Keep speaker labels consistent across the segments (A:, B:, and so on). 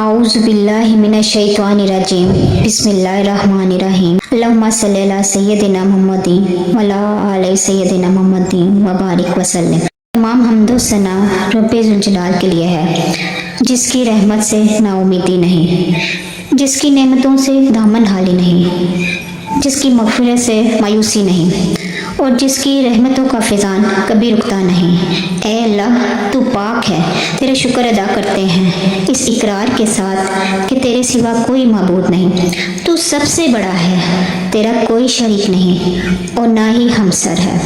A: आऊज़ु बिल्लाहि मिनश शैतानिर रजीम बिस्मिल्लाहिर्रहमानिर्रहीम अल्लाहुम्मा सल्लि अला सय्यदिना मुहम्मदिन व अला आलि सय्यदिना मुहम्मदिन व बारिक वसल्लम। तमाम हम्दो सना रब्बे ज़ुल जलाल के लिए है, जिसकी रहमत से नाउमीदी नहीं, जिसकी नेमतों से दामन हाली नहीं, जिसकी मग़फ़िरत से मायूसी नहीं और जिसकी रहमतों का फ़ैज़ान कभी रुकता नहीं। ऐ अल्लाह, तू पाक है, तेरा शुक्र अदा करते हैं इस इकरार के साथ कि तेरे सिवा कोई माबूद नहीं। तू सबसे बड़ा है, तेरा कोई शरीक नहीं और ना ही हमसर है।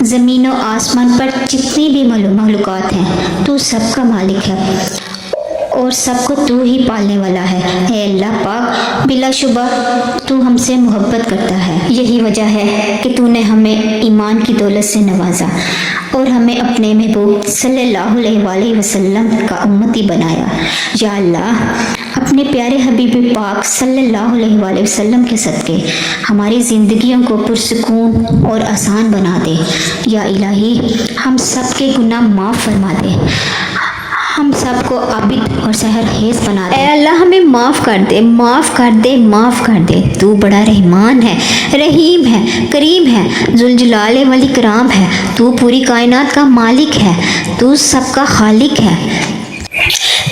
A: ज़मीन और आसमान पर जितनी भी मखलूक़ात हैं, तू सबका मालिक है और सबको तू ही पालने वाला है। ऐ अल्लाह पाक, बिलाशुबा तू हमसे मोहब्बत करता है। यही वजह है कि तूने हमें ईमान की दौलत से नवाजा और हमें अपने महबूब सल्लल्लाहु अलैहि वसल्लम का उम्मती बनाया। या अल्लाह, अपने प्यारे हबीब पाक सल्लल्लाहु अलैहि वसल्लम के सदक़े हमारी ज़िंदगियों को पुरसुकून और आसान बना दे। या इलाही, हम सब के गुनाह माफ़ फरमा दे, हम सबको आबिद और सहरखेज़ बना दे। ऐ अल्लाह, हमें माफ़ कर दे, माफ़ कर दे, माफ़ कर दे। तू बड़ा रहमान है, रहीम है, करीम है, जुल जलाल वल इकराम है। तू पूरी कायनात का मालिक है, तू सबका खालिक है।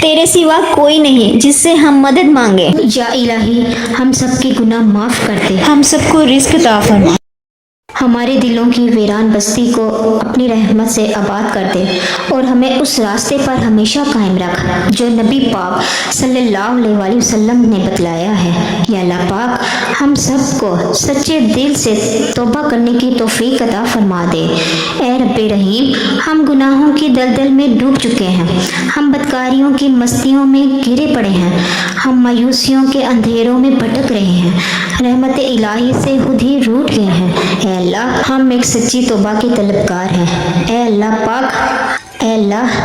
A: तेरे सिवा कोई नहीं जिससे हम मदद मांगे। या इलाही, हम सबके गुनाह माफ़ कर दे, हम सबको रिज़्क़ अता फरमा, हमारे दिलों की वीरान बस्ती को अपनी रहमत से आबाद कर दे और हमें उस रास्ते पर हमेशा कायम रख जो नबी पाक सल्लल्लाहु अलैहि वसल्लम ने बतलाया है। या अल्लाह पाक, हम सबको सच्चे दिल से तौबा करने की तौफीक अता फरमा दे। ऐ रब्बे रहीम, हम गुनाहों की दलदल में डूब चुके हैं, हम बदकारियों की मस्तियों में घिरे पड़े हैं, हम मायूसियों के अंधेरों में भटक रहे हैं, रहमत इलाही से खुद ही रूठ गए हैं। ऐ अल्लाह, हम एक सच्ची तौबा के तलबगार हैं। ऐ अल्लाह पाक, ऐ अल्लाह,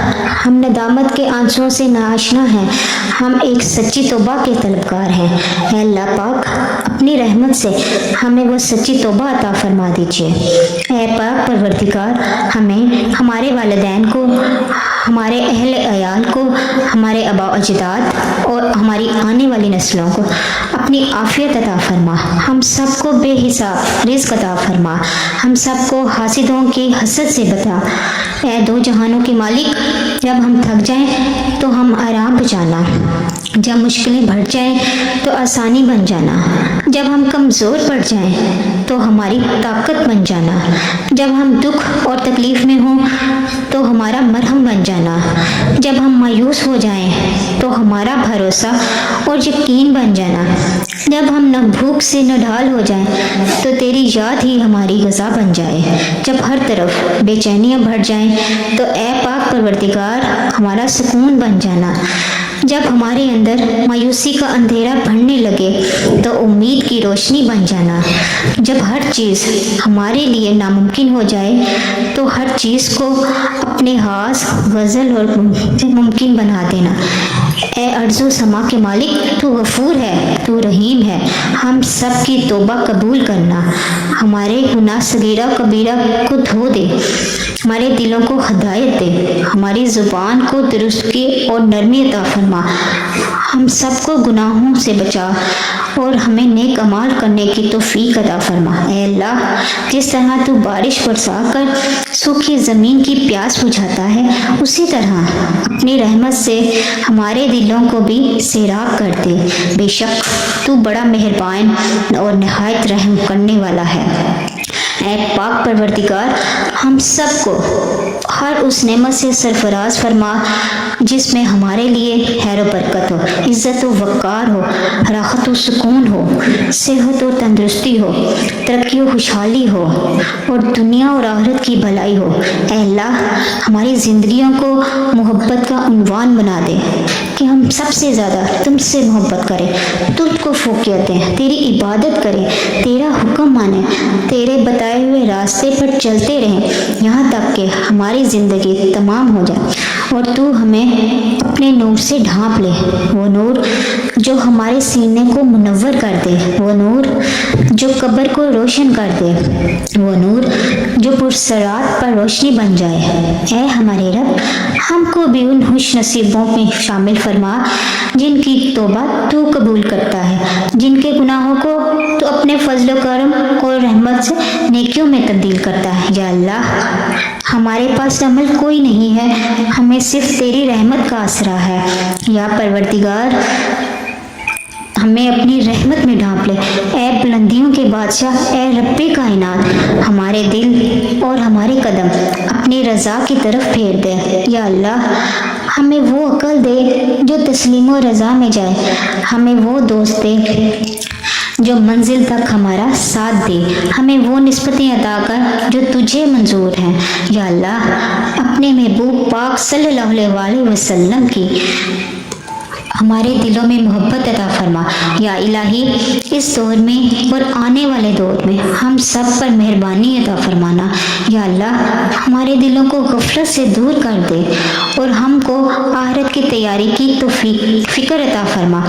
A: हम नदामत के आंसुओं से नाआशना हैं, हम एक सच्ची तौबा के तलबगार हैं। ऐ अल्लाह पाक, अपनी रहमत से हमें वो सच्ची तौबा अता फरमा दीजिए। ऐ पाक परवरदिगार, हमें, हमारे वालिदैन को, हमारे अहल अयाल को, हमारे आबा अजदाद और हमारी आने वाली नस्लों को अपनी आफियत अता फरमा, हम सबको बेहिसाब रिज़्क़ अता फरमा, हम सबको हासिदों की हसद से बचा। ऐ दो जहानों के मालिक, जब हम थक जाएं तो हम आराम बचाना, जब मुश्किलें बढ़ जाएं तो आसानी बन जाना, जब हम कमज़ोर पड़ जाएं तो हमारी ताकत बन जाना, जब हम दुख और तकलीफ़ में हों तो हमारा मरहम बन जाना, जब हम मायूस हो जाएं तो हमारा भरोसा और यकीन बन जाना, जब हम न भूख से नढाल हो जाएं तो तेरी याद ही हमारी ग़िज़ा बन जाए, जब हर तरफ बेचैनियाँ बढ़ जाएं तो ऐ पाक परवरदिगार हमारा सुकून बन जाना, जब हमारे अंदर मायूसी का अंधेरा बढ़ने लगे तो उम्मीद की रोशनी बन जाना, जब हर चीज़ हमारे लिए नामुमकिन हो जाए तो हर चीज़ को अपने हाथ गज़ल और मुमकिन बना देना। ऐ अर्ज़ो समा के मालिक, तू गफूर है, तू रहीम है, हम सब की तौबा कबूल करना, हमारे गुनाह सगीरा कबीरा को धो दे, हमारे दिलों को हदायत दे, हमारी ज़ुबान को दुरुस्ती और नरमी अता फरमा, हम सबको गुनाहों से बचा और हमें नेक अमाल करने की तौफीक अता फरमा। ऐ अल्लाह, जिस तरह तू बारिश बरसा कर सूखी ज़मीन की प्यास बुझाता है, उसी तरह अपनी रहमत से हमारे दिलों को भी सैराब कर दे। बेशक तू बड़ा मेहरबान और नहायत रहम करने वाला है। ऐ पाक परवरदिगार, हम सबको हर उस नेमत से सरफराज फरमा जिसमें हमारे लिए खैर बरकत हो, इज़्ज़त व वक़ार हो, राहत व सुकून हो, सेहत और तंदुरुस्ती हो, तरक्की व खुशहाली हो और दुनिया और आखिरत की भलाई हो। ऐ अल्लाह, हमारी ज़िंदगियों को मोहब्बत का उन्वान बना दे कि हम सबसे ज़्यादा तुमसे मोहब्बत करें, तुझको फूकियत दें, तेरी इबादत करें, तेरा हुक्म माने, तेरे बताए हुए रास्ते पर चलते रहें यहाँ तक कि हमारी ज़िंदगी तमाम हो जाए और तू हमें अपने नूर से ढांप ले। वो नूर जो हमारे सीने को मुनव्वर कर दे, वो नूर जो कब्र को रोशन कर दे, वो नूर जो पुरसरात पर रोशनी बन जाए। ऐ हमारे रब, हमको भी उन खुश नसीबों में शामिल फरमा جن کی توبہ تو قبول کرتا ہے، جن کے گناہوں کو تو اپنے فضل و کرم اور رحمت سے نیکیوں میں تبدیل کرتا ہے۔ یا اللہ، ہمارے پاس عمل کوئی نہیں ہے، ہمیں صرف تیری رحمت کا آسرا ہے۔ یا پروردگار، ہمیں اپنی رحمت میں ڈھانپ لے۔ اے بلندیوں کے بادشاہ، اے رب کائنات، ہمارے دل اور ہمارے قدم اپنی رضا کی طرف پھیر دے۔ یا اللہ، ہمیں وہ عقل دے جو تسلیم و رضا میں جائے، ہمیں وہ دوست دے جو منزل تک ہمارا ساتھ دے، ہمیں وہ نسبتیں عطا کر جو تجھے منظور ہیں۔ یا اللہ، اپنے محبوب پاک صلی اللہ علیہ وسلم کی ہمارے دلوں میں محبت عطا فرما۔ یا الہی، اس دور میں اور آنے والے دور میں ہم سب پر مہربانی عطا فرمانا۔ یا اللہ، ہمارے دلوں کو غفلت سے دور کر دے اور ہم کو آخرت کی تیاری کی توفیق فکر عطا فرما۔